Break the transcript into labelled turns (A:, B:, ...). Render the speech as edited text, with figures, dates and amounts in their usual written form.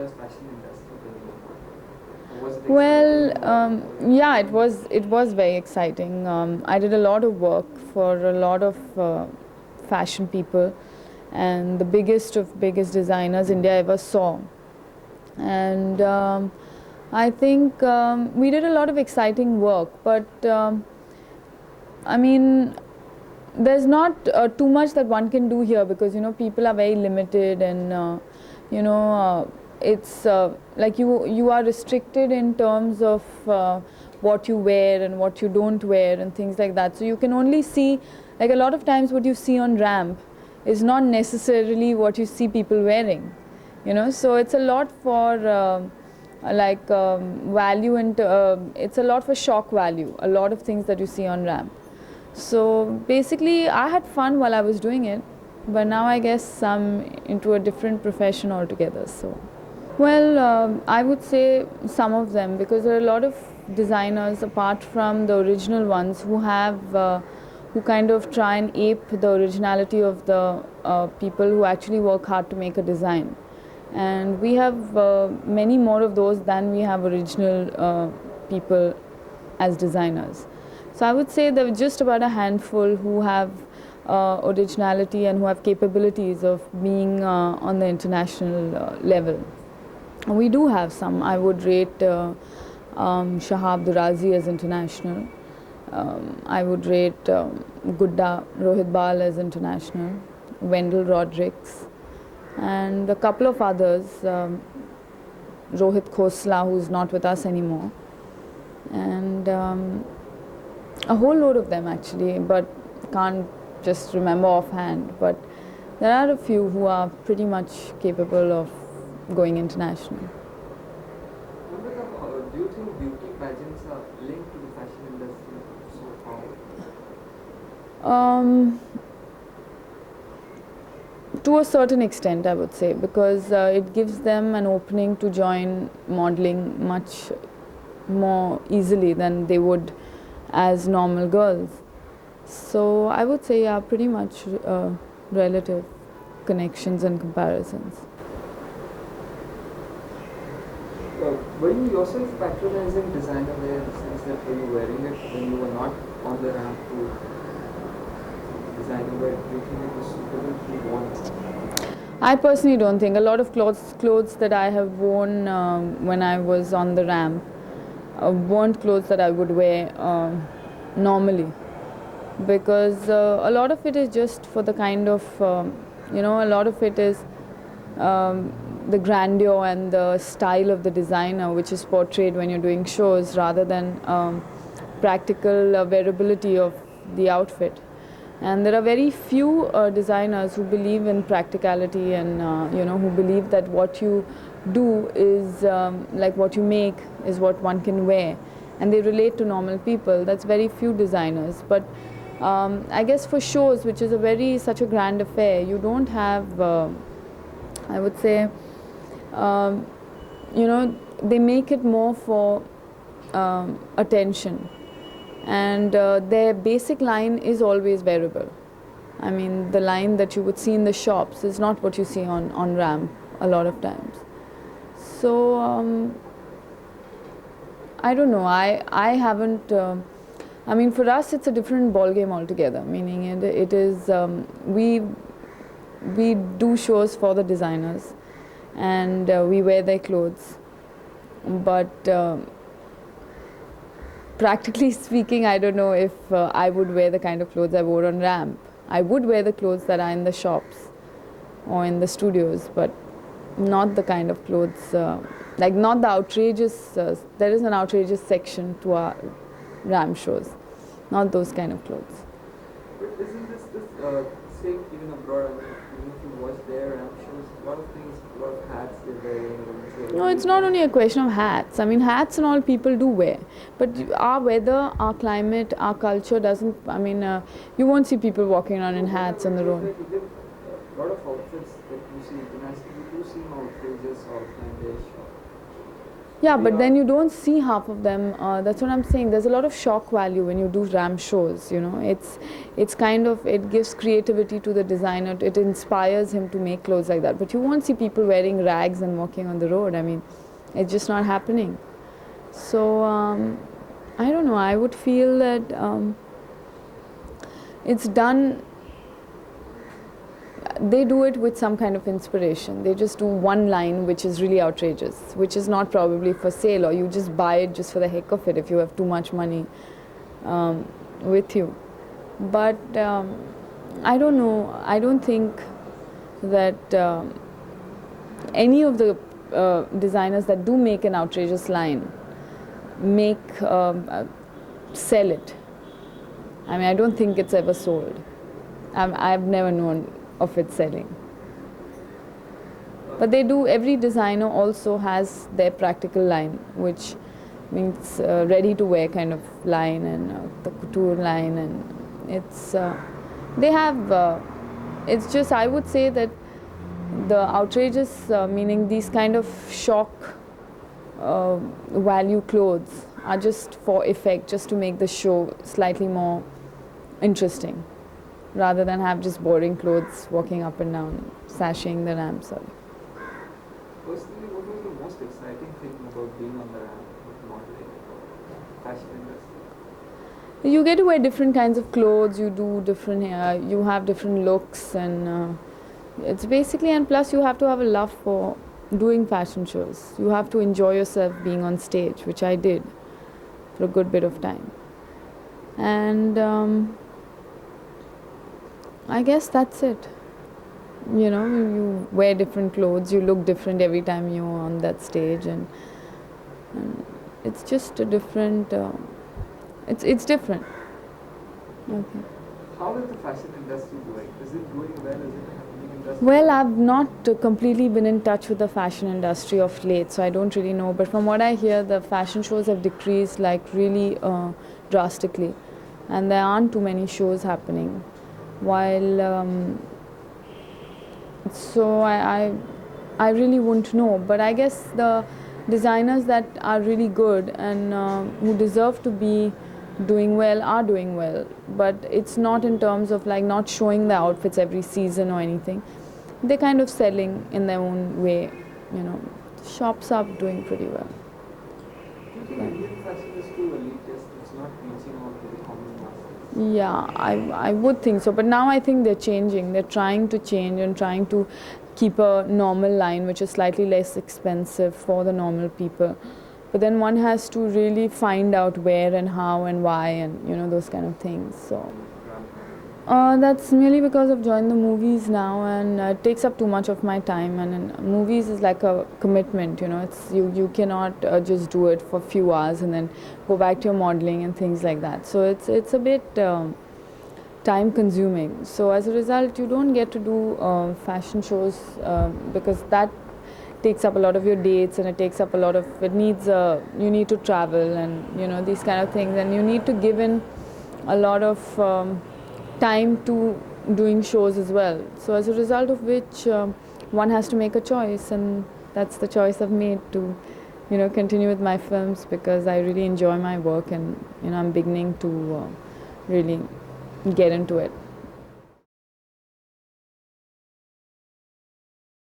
A: India's fashion industry? Was it
B: Well,
A: exciting?
B: yeah, it was very exciting. I did a lot of work for a lot of fashion people, and the biggest designers India ever saw. And I think we did a lot of exciting work, but I mean, there's not too much that one can do here, because people are very limited, and you know it's like you are restricted in terms of what you wear and what you don't wear and things like that. So you can only see, like, a lot of times what you see on ramp is not necessarily what you see people wearing, so it's a lot for value, and it's a lot for shock value, a lot of things that you see on ramp. So basically, I had fun while I was doing it, but now I guess I'm into a different profession altogether. So, well, I would say some of them, because there are a lot of designers apart from the original ones who kind of try and ape the originality of the people who actually work hard to make a design. And we have many more of those than we have original people as designers. So I would say there are just about a handful who have originality and who have capabilities of being on the international level. We do have some. I would rate Shahab Durazi as international. I would rate Gudda Rohit Bal as international, Wendell Rodericks, and a couple of others, Rohit Khosla, who's not with us anymore, and a whole load of them actually, but can't just remember offhand. But there are a few who are pretty much capable of going international.
A: Namrata, do you think beauty pageants are linked to the fashion industry so far?
B: To a certain extent, I would say, because it gives them an opening to join modeling much more easily than they would as normal girls. So I would say, yeah, pretty much relative connections and comparisons.
A: Were you yourself patronizing designer wear, in the sense that were you wearing it when you were not on the ramp to designer wear? Do you think it was suitable to be worn?
B: I personally don't think. A lot of clothes that I have worn when I was on the ramp weren't clothes that I would wear normally, because a lot of it is just for the kind of a lot of it is the grandeur and the style of the designer, which is portrayed when you're doing shows, rather than practical wearability of the outfit. And there are very few designers who believe in practicality, and who believe that what you do is like what you make is what one can wear, and they relate to normal people. That's very few designers. But I guess for shows, which is such a grand affair, you don't have I would say they make it more for attention, and their basic line is always wearable. I mean, the line that you would see in the shops is not what you see on ramp a lot of times. So I don't know. I haven't. I mean, for us, it's a different ball game altogether. Meaning, it is we do shows for the designers, and we wear their clothes. But practically speaking, I don't know if I would wear the kind of clothes I wore on ramp. I would wear the clothes that are in the shops or in the studios, but not the kind of clothes, like not the outrageous, there is an outrageous section to our ramp shows, not those kind of clothes.
A: But isn't this same even abroad? I mean, even if you watch their ramp shows, a lot of things, a lot of hats they're wearing.
B: No, it's not only a question of hats. I mean, hats and all people do wear. But our weather, our climate, our culture doesn't, I mean, you won't see people walking around in hats on the road.
A: A lot of outfits that you see internationally, you do seem outrageous or outlandish.
B: Yeah, but then you don't see half of them. That's what I'm saying. There's a lot of shock value when you do ramp shows. You know, it's kind of, it gives creativity to the designer. It inspires him to make clothes like that. But you won't see people wearing rags and walking on the road. I mean, it's just not happening. So I don't know. I would feel that it's done. They do it with some kind of inspiration. They just do one line which is really outrageous, which is not probably for sale, or you just buy it just for the heck of it if you have too much money with you. But I don't know. I don't think that any of the designers that do make an outrageous line sell it. I mean, I don't think it's ever sold. I've never known of it selling. But they do, every designer also has their practical line, which means ready to wear kind of line, and the couture line, and it's they have it's just, I would say that the outrageous meaning these kind of shock value clothes are just for effect, just to make the show slightly more interesting, rather than have just boring clothes walking up and down, sashing the ramp. Sorry.
A: Personally, what was the most exciting thing about being on the ramp with modeling, fashion industry?
B: You get to wear different kinds of clothes, you do different, you have different looks, and it's basically, and plus you have to have a love for doing fashion shows. You have to enjoy yourself being on stage, which I did for a good bit of time. And I guess that's it. You know, you wear different clothes, you look different every time you're on that stage, and it's just a different, it's different. Okay.
A: How is the fashion industry doing? Is it doing well? Is it happening industry?
B: Well, I've not completely been in touch with the fashion industry of late, so I don't really know. But from what I hear, the fashion shows have decreased like really drastically, and there aren't too many shows happening. While so I really wouldn't know, but I guess the designers that are really good and who deserve to be doing well are doing well, but it's not in terms of like not showing the outfits every season or anything. They're kind of selling in their own way, you know. Shops are doing pretty well.
A: Do you think Indian fashion is too elitist? It's not reaching out to the common masses?
B: Yeah, I would think so, but now I think they're changing. They're trying to change and trying to keep a normal line which is slightly less expensive for the normal people. But then one has to really find out where and how and why, and you know, those kind of things. So that's merely because I've joined the movies now, and it takes up too much of my time. And movies is like a commitment, you know. It's you cannot just do it for a few hours and then go back to your modeling and things like that. So it's a bit time consuming. So as a result, you don't get to do fashion shows because that takes up a lot of your dates, and it takes up a lot of, it needs you need to travel, and you know, these kind of things, and you need to give in a lot of time to doing shows as well. So as a result of which one has to make a choice, and that's the choice I've made, to you know, continue with my films, because I really enjoy my work, and you know, I'm beginning to really get into it.